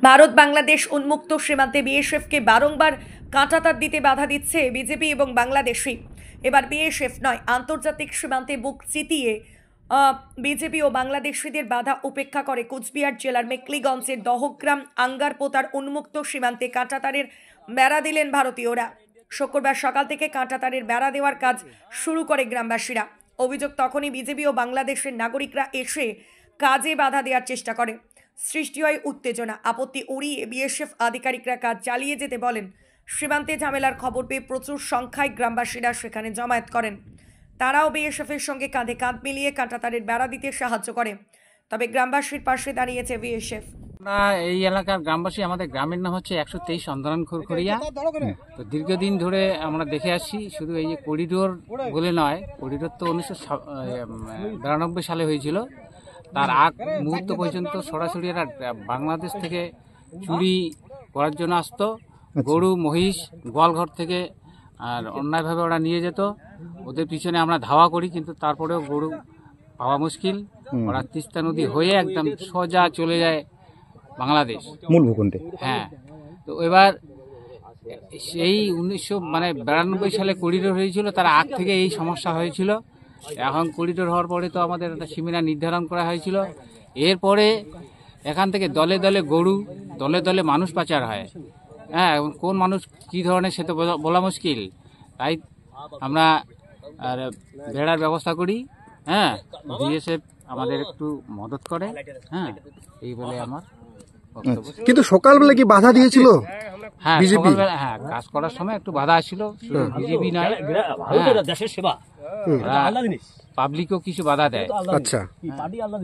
ভারত বাংলাদেশ উন্মুক্ত সীমান্তে বিএসএফকে বারংবার কাঁটাতার দিতে বাধা দিচ্ছে বিজেপি এবং বাংলাদেশি। এবার বিএসএফ নয়, আন্তর্জাতিক সীমান্তে বুক চিতিয়ে বিজেপি ও বাংলাদেশিদের বাধা উপেক্ষা করে কোচবিহার জেলার মেকলিগঞ্জের দহগ্রাম আঙ্গারপোতার উন্মুক্ত সীমান্তে কাঁটাতারের বেড়া দিলেন ভারতীয়রা। শুক্রবার সকাল থেকে কাঁটাতারের বেড়া দেওয়ার কাজ শুরু করে গ্রামবাসীরা। অভিযোগ, তখনই বিজেপি ও বাংলাদেশের নাগরিকরা এসে কাজে বাধা দেওয়ার চেষ্টা করে। সৃষ্টি হয় উত্তেজনা। আপত্তি উড়িয়ে বিএসএফ আধিকারিকরা কাজ চালিয়ে যেতে বলেন। সীমান্তে ঝামেলার খবর পেয়ে প্রচুর সংখ্যায় গ্রামবাসীরা সেখানে জমায়েত করেন। তারাও বিএসএফের সঙ্গে কাঁধে কাঁধ মিলিয়ে কাঁটাতারের বেড়া দিতে সাহায্য করে। তবে গ্রামবাসীর পাশে দাঁড়িয়েছে বিএসএফ। এই এলাকার গ্রামবাসী, আমাদের গ্রামের নাম হচ্ছে 123 অন্দরান খড়খড়িয়া। তো দীর্ঘদিন ধরে আমরা দেখে আসছি, শুধু এই যে করিডোর বলে নয়, করিডোর তো 1992 সালে হয়েছিল। তার আগ মুহূর্ত পর্যন্ত সরাসরি এরা বাংলাদেশ থেকে চুরি করার জন্য আসতো। গরু মহিষ গোয়ালঘর থেকে আর অন্যায়ভাবে ওরা নিয়ে যেত। ওদের পিছনে আমরা ধাওয়া করি, কিন্তু তারপরেও গরু পাওয়া মুশকিল। ওরা তিস্তা নদী হয়ে একদম সোজা চলে যায় বাংলাদেশ মূল ভূখণ্ডে। হ্যাঁ, তো এবার সেই 1992 সালে করিডোর হয়েছিল, তার আগ থেকে এই সমস্যা হয়েছিল। এখন করিডোর হওয়ার পরে তো আমাদের একটা সীমানা নির্ধারণ করা হয়েছিল। এরপরে এখান থেকে দলে দলে গরু, দলে দলে মানুষ পাচার হয়। হ্যাঁ, কোন মানুষ কী ধরনের সে তো বলা মুশকিল। তাই আমরা বেড়ার ব্যবস্থা করি। হ্যাঁ, বিএসএফ আমাদের একটু মদত করে। হ্যাঁ, এই বলে আমার বক্তব্য। কিন্তু সকালবেলা কি বাধা দিয়েছিল? হ্যাঁ, সকালবেলা হ্যাঁ কাজ করার সময় একটু বাধা আসছিল। বিজেপি নয়, দেশের সেবা, পাবলিকও কিছু বাধা দেয়। আচ্ছা,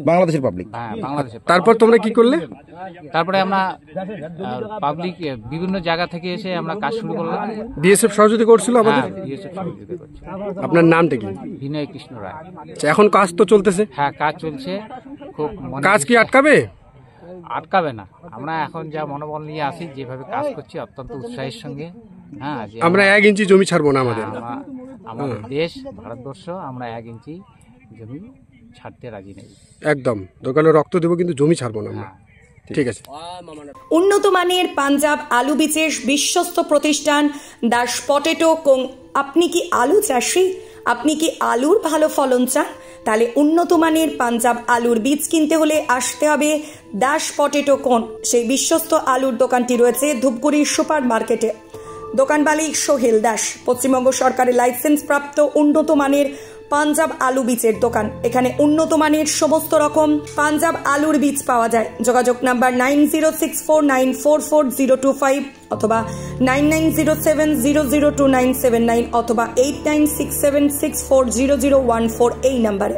বাংলাদেশের পাবলিক। হ্যাঁ, বাংলাদেশের। তারপর তোমরা কি করলে? তারপরে আমরা পাবলিক বিভিন্ন জায়গা থেকে এসে আমরা কাজ শুরু করলাম। বিএসএফ সহযোগিতা করছিল আমাদের? বিএসএফ সহযোগিতা করছে। আপনার নামটা কি? বিনয় কৃষ্ণ রায়। এখন কাজ তো চলতেছে? হ্যাঁ, কাজ চলছে। খুব কাজ কি আটকাবে? আটকাবে না। আমরা এখন যা মনোবল নিয়ে আসি, যেভাবে কাজ করছি অত্যন্ত উৎসাহের সঙ্গে। হ্যাঁ, আমরা 1 ইঞ্চি জমি ছাড়বো না। আমাদের দেশ ভারতবর্ষ, আমরা 1 ইঞ্চি জমি ছাড়তে রাজি নেই। একদম, দোকানে রক্ত দেবো, কিন্তু জমি ছাড়বো না। ঠিক আছে। উন্নত মানের পাঞ্জাব আলু বীজের বিশ্বস্ত প্রতিষ্ঠান দাস পটেটো কোং। আপনি কি আলু চাষি? আপনি কি আলুর ভালো ফলন চান? তাহলে উন্নত মানের পাঞ্জাব আলুর বীজ কিনতে হলে আসতে হবে দাস পটেটো কোন। সেই বিশ্বস্ত আলুর দোকানটি রয়েছে ধূপগুড়ি সুপার মার্কেটে। দোকান মালিক সোহেল দাস। পশ্চিমবঙ্গ সরকারের লাইসেন্স প্রাপ্ত উন্নত মানের পাঞ্জাব আলু বীজের দোকান। এখানে উন্নত মানের সমস্ত রকম পাঞ্জাব আলুর বীজ পাওয়া যায়। যোগাযোগ নাম্বার 9064944025 অথবা 9907002979 অথবা 8967640014 এই নাম্বারে।